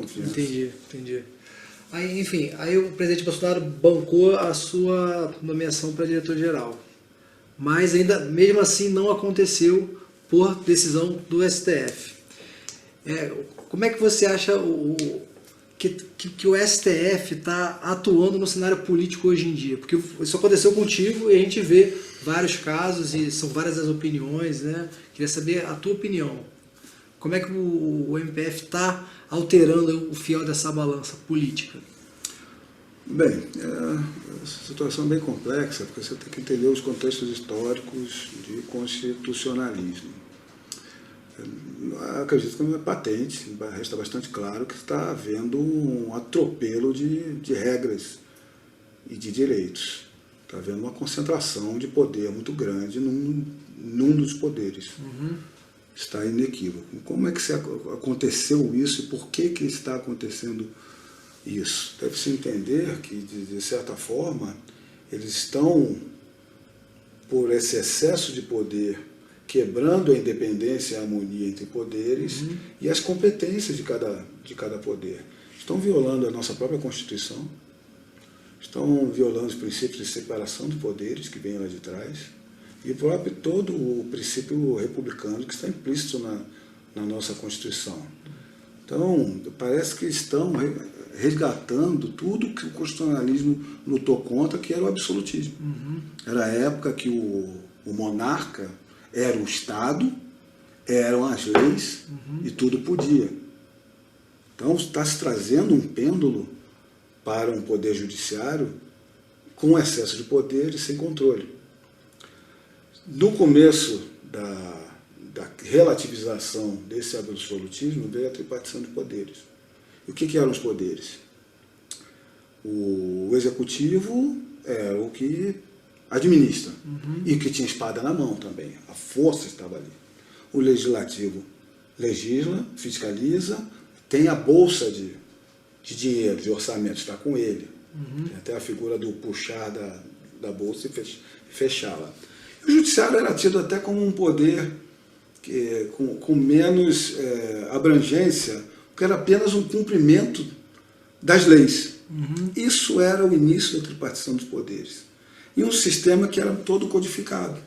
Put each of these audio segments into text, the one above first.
confiança. Entendi. Aí, enfim, aí o presidente Bolsonaro bancou a sua nomeação para diretor-geral. Mas ainda, mesmo assim, não aconteceu por decisão do STF. Como é que você acha que o STF está atuando no cenário político hoje em dia? Porque isso aconteceu contigo e a gente vê vários casos e são várias as opiniões, né? Queria saber a tua opinião. Como é que o MPF está alterando o fiel dessa balança política? Bem, é uma situação bem complexa, porque você tem que entender os contextos históricos de constitucionalismo. Eu acredito que não é patente, resta bastante claro que está havendo um atropelo de regras e de direitos. Está havendo uma concentração de poder muito grande num dos poderes. Está inequívoco. Como é que aconteceu isso e por que está acontecendo isso? Deve-se entender que, de certa forma, eles estão, por esse excesso de poder, quebrando a independência e a harmonia entre poderes e as competências de cada poder. Estão violando a nossa própria Constituição, estão violando os princípios de separação de poderes que vêm lá de trás, e próprio todo o princípio republicano que está implícito na nossa Constituição. Então, parece que estão resgatando tudo que o constitucionalismo lutou contra, que era o absolutismo. Era a época que o monarca era o Estado, eram as leis e tudo podia. Então, está se trazendo um pêndulo para um poder judiciário com excesso de poder e sem controle. No começo da relativização desse absolutismo veio a tripartição de poderes. E o que eram os poderes? O executivo era o que administra e que tinha espada na mão também. A força estava ali. O legislativo legisla, fiscaliza, tem a bolsa de dinheiro, de orçamento, está com ele. Tem até a figura do puxar da bolsa e fechá-la. O judiciário era tido até como um poder com menos abrangência, porque era apenas um cumprimento das leis. Isso era o início da tripartição dos poderes. E um sistema que era todo codificado.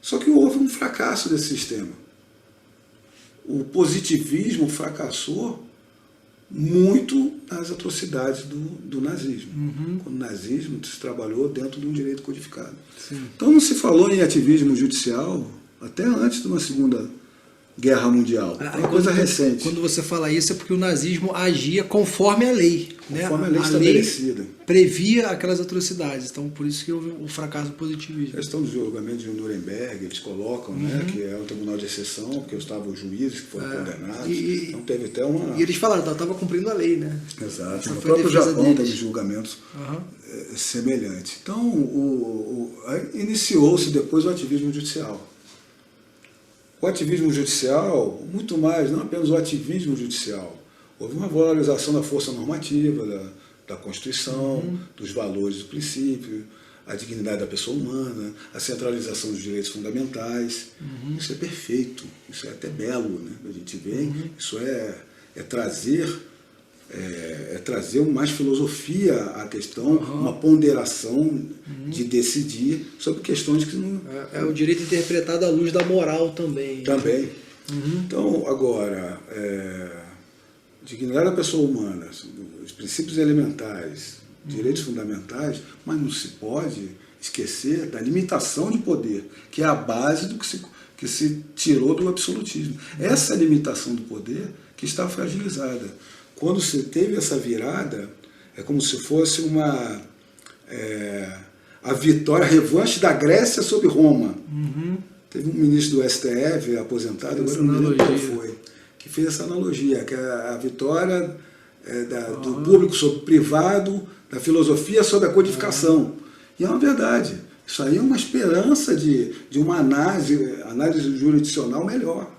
Só que houve um fracasso desse sistema. O positivismo fracassou muito nas atrocidades do nazismo. Quando o nazismo se trabalhou dentro de um direito codificado. Então não se falou em ativismo judicial até antes de uma Segunda Guerra Mundial. É uma coisa recente. Quando você fala isso é porque o nazismo agia conforme a lei. Conforme a lei estabelecida. Lei previa aquelas atrocidades. Então por isso que houve o fracasso do positivismo. A questão do julgamento de Nuremberg, eles colocam, que é um tribunal de exceção, porque estavam os juízes que foram condenados. Então teve até uma... E eles falaram, estava cumprindo a lei, né? Exato. No próprio Japão teve julgamentos semelhantes. Então iniciou-se depois o ativismo judicial. O ativismo judicial, muito mais, não apenas o ativismo judicial. Houve uma valorização da força normativa, da Constituição, dos valores do princípio, a dignidade da pessoa humana, a centralização dos direitos fundamentais. Isso é perfeito, isso é até belo, né? A gente vê, isso é trazer mais filosofia à questão, uma ponderação de decidir sobre questões que não... É o direito interpretado à luz da moral também. Também. Então, agora, dignidade da pessoa humana, os princípios elementares, direitos fundamentais, mas não se pode esquecer da limitação de poder, que é a base do que se tirou do absolutismo. Essa limitação do poder que está fragilizada. Quando se teve essa virada, é como se fosse a vitória, a revanche da Grécia sobre Roma. Teve um ministro do STF, aposentado, agora não lembro qual foi, que fez essa analogia, que é a vitória do público sobre o privado, da filosofia sobre a codificação. E é uma verdade. Isso aí é uma esperança de uma análise jurisdicional melhor.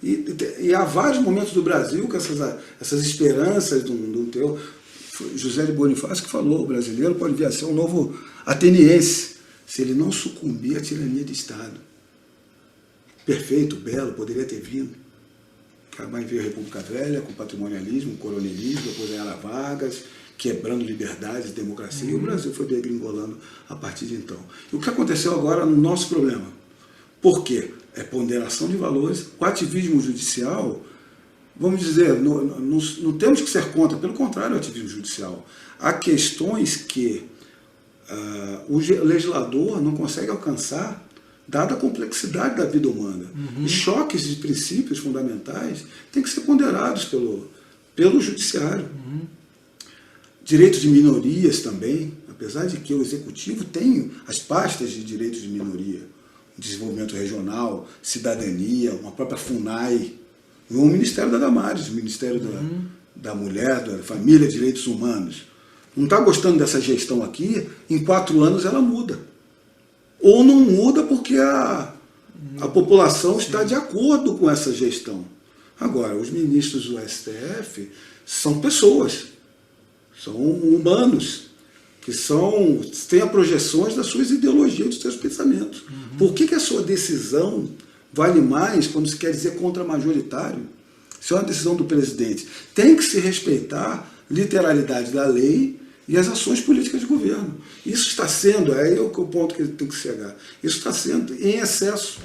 E há vários momentos do Brasil que essas esperanças do teu... José de Bonifácio que falou, o brasileiro pode vir a ser um novo ateniense, se ele não sucumbir à tirania de Estado. Perfeito, belo, poderia ter vindo. Vai vir a República Velha, com patrimonialismo, coronelismo, depois a Era Vargas, quebrando liberdades e democracia, e o Brasil foi degringolando a partir de então. E o que aconteceu agora no nosso problema? Por quê? É ponderação de valores, o ativismo judicial, vamos dizer, não temos que ser contra, pelo contrário, o ativismo judicial. Há questões que o legislador não consegue alcançar, dada a complexidade da vida humana. Os choques de princípios fundamentais têm que ser ponderados pelo judiciário. Direitos de minorias também, apesar de que o executivo tem as pastas de direitos de minoria, desenvolvimento regional, cidadania, uma própria FUNAI, e o Ministério da Damares, o Ministério da Mulher, da Família e Direitos Humanos. Não está gostando dessa gestão aqui, em 4 anos ela muda. Ou não muda porque a população está de acordo com essa gestão. Agora, os ministros do STF são pessoas, são humanos, que têm as projeções das suas ideologias, dos seus pensamentos. Por que a sua decisão vale mais quando se quer dizer contra-majoritário? Se é uma decisão do presidente, tem que se respeitar a literalidade da lei e as ações políticas de governo. Isso está sendo, aí é o ponto que tem que chegar, isso está sendo em excesso.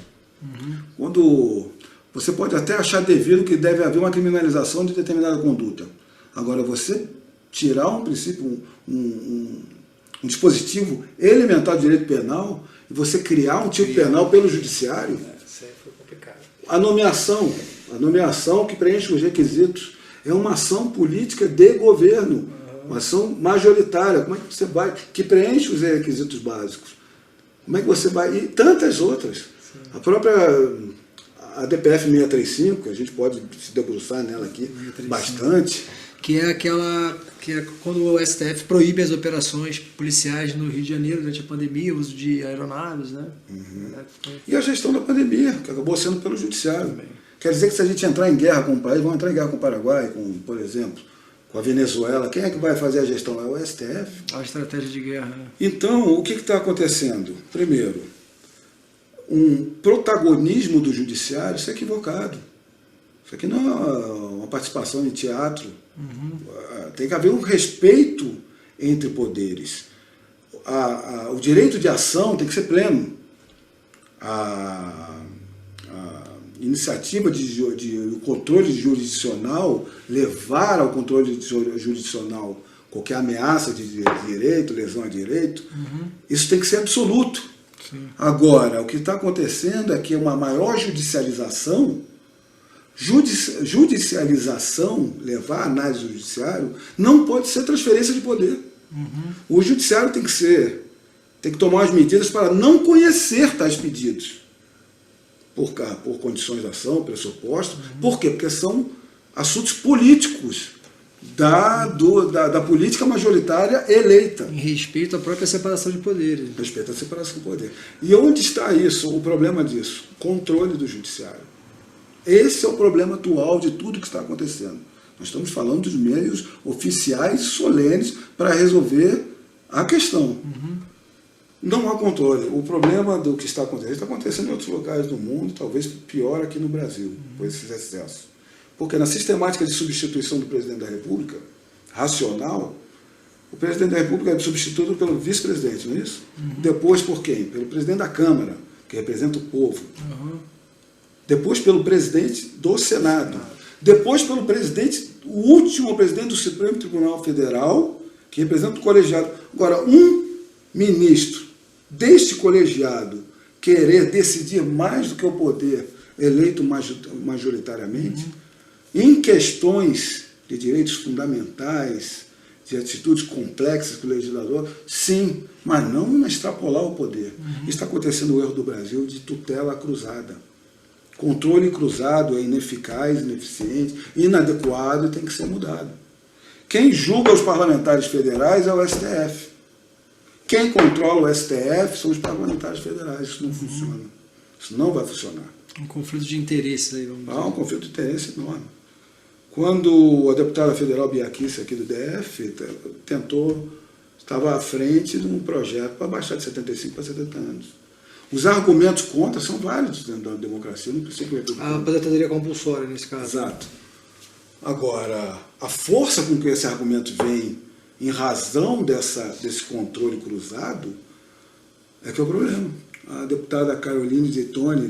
Quando você pode até achar devido que deve haver uma criminalização de determinada conduta. Agora, você tirar um princípio, um dispositivo elementar do direito penal e você criar um tipo penal pelo judiciário, Isso aí foi complicado. a nomeação que preenche os requisitos é uma ação política de governo, uma ação majoritária. Como é que você vai, que preenche os requisitos básicos? Como é que você vai, e tantas outras. Sim. A própria DPF 635, que a gente pode se debruçar nela aqui 635. Bastante. Que é quando o STF proíbe as operações policiais no Rio de Janeiro durante a pandemia, o uso de aeronaves, né? E a gestão da pandemia, que acabou sendo pelo judiciário. Também. Quer dizer que se a gente entrar em guerra com um país, vamos entrar em guerra com o Paraguai, por exemplo, com a Venezuela, quem é que vai fazer a gestão? É o STF. A estratégia de guerra, né? Então, o que está acontecendo? Primeiro, um protagonismo do judiciário, isso é equivocado. Isso aqui não é uma participação em teatro. Tem que haver um respeito entre poderes. O direito de ação tem que ser pleno. A iniciativa de controle jurisdicional, levar ao controle jurisdicional qualquer ameaça de direito, lesão a direito, isso tem que ser absoluto. Sim. Agora, o que está acontecendo é que uma maior judicialização, levar a análise do judiciário, não pode ser transferência de poder. O judiciário tem que tomar as medidas para não conhecer tais pedidos. Por condições de ação, pressuposto. Por quê? Porque são assuntos políticos da política majoritária eleita. Em respeito à própria separação de poderes. Respeito à separação de poder. E onde está isso, o problema disso? Controle do judiciário. Esse é o problema atual de tudo que está acontecendo. Nós estamos falando dos meios oficiais solenes para resolver a questão. Não há controle. O problema do que está acontecendo em outros locais do mundo, talvez pior aqui no Brasil, por esses excessos. Porque na sistemática de substituição do presidente da República, racional, o presidente da República é substituído pelo vice-presidente, não é isso? Depois por quem? Pelo presidente da Câmara, que representa o povo. Depois pelo presidente do Senado. Depois pelo presidente, o último presidente do Supremo Tribunal Federal, que representa o colegiado. Agora, um ministro deste colegiado querer decidir mais do que o poder eleito majoritariamente, em questões de direitos fundamentais, de atitudes complexas do legislador, sim, mas não extrapolar o poder. Está acontecendo o erro do Brasil de tutela cruzada. Controle cruzado é ineficaz, ineficiente, inadequado e tem que ser mudado. Quem julga os parlamentares federais é o STF. Quem controla o STF são os parlamentares federais. Isso não funciona. Isso não vai funcionar. Um conflito de interesses aí, vamos dizer. Há um conflito de interesse enorme. Quando a deputada federal Biaquice, aqui do DF, estava à frente de um projeto para baixar de 75 para 70 anos. Os argumentos contra são válidos dentro da democracia, no princípio A republicano. aposentadoria compulsória, nesse caso. Exato. Agora, a força com que esse argumento vem em razão desse controle cruzado é que é o problema. A deputada Caroline Zittoni,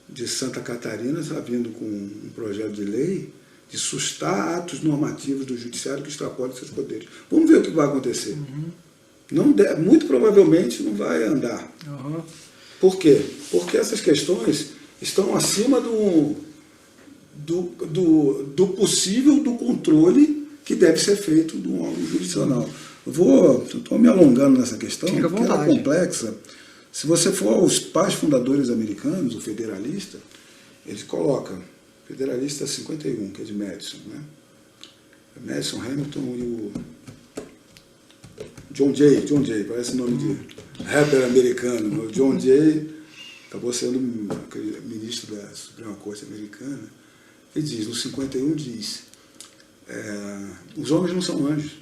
de Santa Catarina, está vindo com um projeto de lei de sustar atos normativos do judiciário que extrapolem seus poderes. Vamos ver o que vai acontecer. Muito provavelmente não vai andar. Por quê? Porque essas questões estão acima do possível do controle que deve ser feito do órgão jurisdicional. Estou me alongando nessa questão, porque ela é complexa. Se você for aos pais fundadores americanos, o federalista, eles colocam federalista 51, que é de Madison, né? Madison, Hamilton e o John Jay, parece nome de rapper americano. O John Jay acabou sendo ministro da Suprema Corte americana. Ele diz, no 51 diz, os homens não são anjos.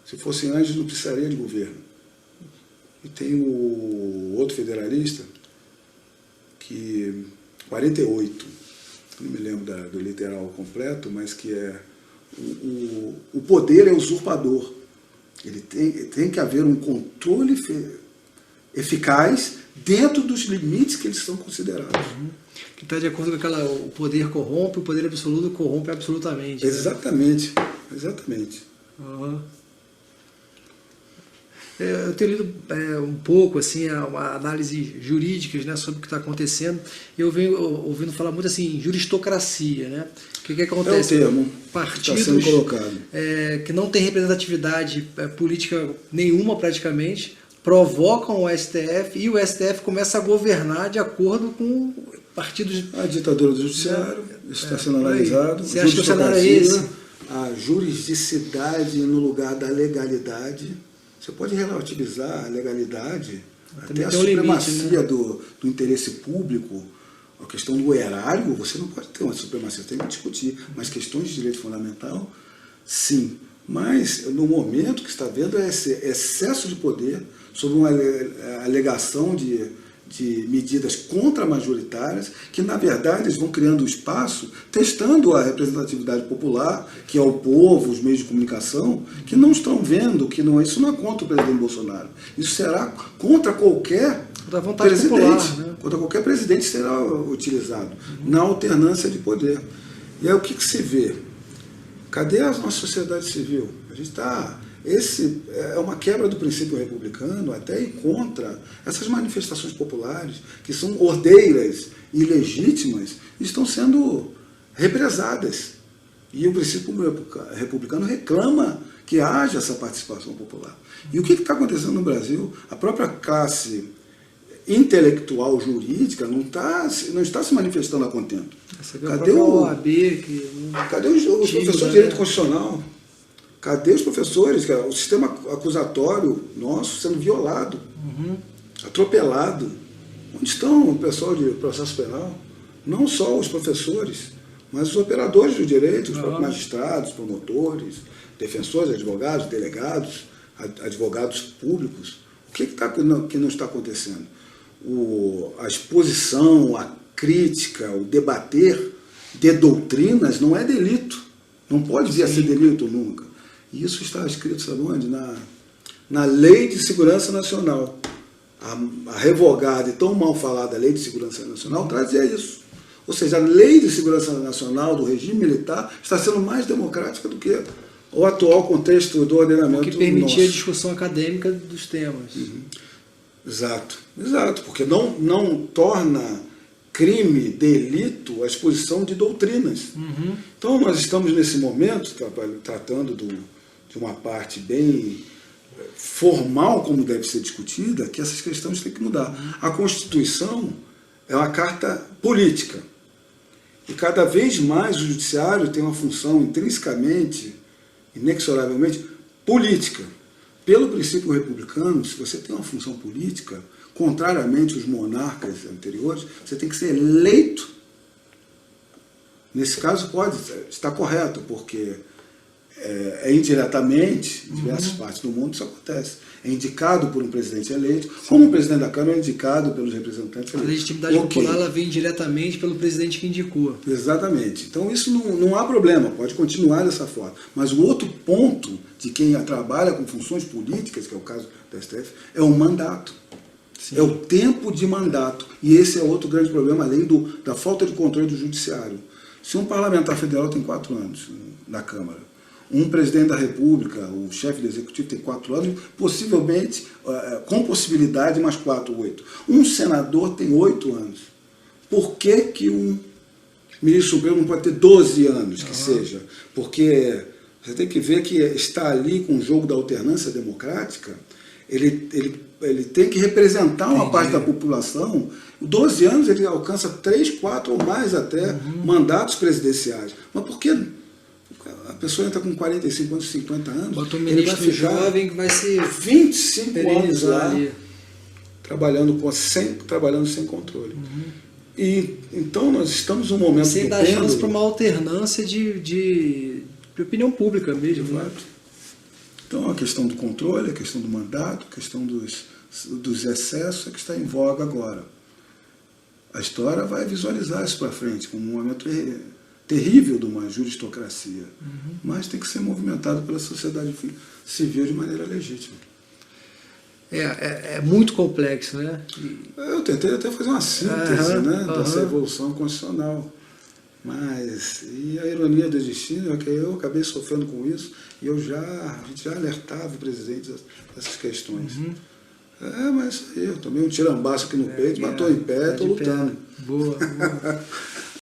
Se fossem anjos, não precisaria de governo. E tem o outro federalista, 48, não me lembro do literal completo, mas que é o poder é usurpador. Ele tem que haver um controle eficaz dentro dos limites que eles são considerados. Que está de acordo com o poder corrompe, o poder absoluto corrompe absolutamente. Exatamente, né? Exatamente. Eu tenho lido um pouco assim, uma análise jurídicas, né, sobre o que está acontecendo, e eu venho ouvindo falar muito assim, em juristocracia. Né? O que acontece? É o termo partidos que está sendo colocado. Que não têm representatividade política nenhuma praticamente, provocam o STF e o STF começa a governar de acordo com partidos... A ditadura do judiciário, isso está sendo analisado. Você acha que o cenário é esse? A juridicidade no lugar da legalidade. Você pode relativizar a legalidade, até a supremacia limite, né? do interesse público, a questão do erário, você não pode ter uma supremacia, você tem que discutir, mas questões de direito fundamental, sim. Mas no momento que está vendo é esse excesso de poder sobre uma alegação de medidas contra-majoritárias, que na verdade eles vão criando espaço, testando a representatividade popular, que é o povo, os meios de comunicação, que não estão vendo que isso não é contra o presidente Bolsonaro. Isso será contra qualquer presidente. Popular, né? Contra qualquer presidente será utilizado, na alternância de poder. E aí o que se vê? Cadê a nossa sociedade civil? A gente está... Esse é uma quebra do princípio republicano, até ir contra essas manifestações populares, que são ordeiras e ilegítimas, estão sendo represadas. E o princípio republicano reclama que haja essa participação popular. E o que está acontecendo no Brasil? A própria classe intelectual jurídica não está se manifestando a contento. Cadê o OAB? Cadê os professores de direito constitucional? Cadê os professores? O sistema acusatório nosso sendo violado, atropelado. Onde estão o pessoal de processo penal? Não só os professores, mas os operadores do direito, os próprios magistrados, promotores, defensores, advogados, delegados, advogados públicos. O que não está acontecendo? A exposição, a crítica, o debater de doutrinas não é delito. Não pode vir a ser delito nunca. E isso está escrito, sabe onde? Na Lei de Segurança Nacional. A revogada e tão mal falada Lei de Segurança Nacional trazia isso. Ou seja, a Lei de Segurança Nacional do regime militar está sendo mais democrática do que o atual contexto do ordenamento nosso. Que permitia a discussão acadêmica dos temas. Exato, porque não torna crime, delito, a exposição de doutrinas. Então nós estamos nesse momento tratando de uma parte bem formal, como deve ser discutida, que essas questões têm que mudar. A Constituição é uma carta política. E cada vez mais o judiciário tem uma função intrinsecamente, inexoravelmente, política. Pelo princípio republicano, se você tem uma função política, contrariamente aos monarcas anteriores, você tem que ser eleito. Nesse caso pode estar correto, porque indiretamente, em diversas partes do mundo, isso acontece. É indicado por um presidente eleito, como o presidente da Câmara é indicado pelos representantes A eleitos. legitimidade popular ela vem diretamente pelo presidente que indicou. Exatamente. Então isso não há problema, pode continuar dessa forma. Mas o outro ponto de quem trabalha com funções políticas, que é o caso do STF, é o mandato. Sim. É o tempo de mandato. E esse é outro grande problema, além da falta de controle do judiciário. Se um parlamentar federal tem 4 anos na Câmara, um presidente da República, o chefe do Executivo tem 4 anos, possivelmente, com possibilidade, mais 4 ou 8. Um senador tem 8 anos. Por que um ministro supremo não pode ter 12 anos, que seja? Porque você tem que ver que está ali com o jogo da alternância democrática, ele tem que representar uma parte da população. 12 anos ele alcança 3, 4 ou mais até mandatos presidenciais. Mas por que a pessoa entra com 45 anos, 50 anos? Bota um ministro jovem que vai se 25 anos lá ali, trabalhando sem controle. E então nós estamos num momento sem dar chance para uma alternância de opinião pública mesmo. Né? Então a questão do controle, a questão do mandato, a questão dos excessos é que está em voga agora. A história vai visualizar isso para frente como um momento terrível de uma juristocracia, mas tem que ser movimentado pela sociedade civil de maneira legítima. É muito complexo, né? Eu tentei até fazer uma síntese dessa evolução constitucional, mas e a ironia do destino é que eu acabei sofrendo com isso e a gente já alertava o presidente dessas questões. Mas eu tomei um tirambaço aqui no peito, matou em pé, estou lutando. Boa.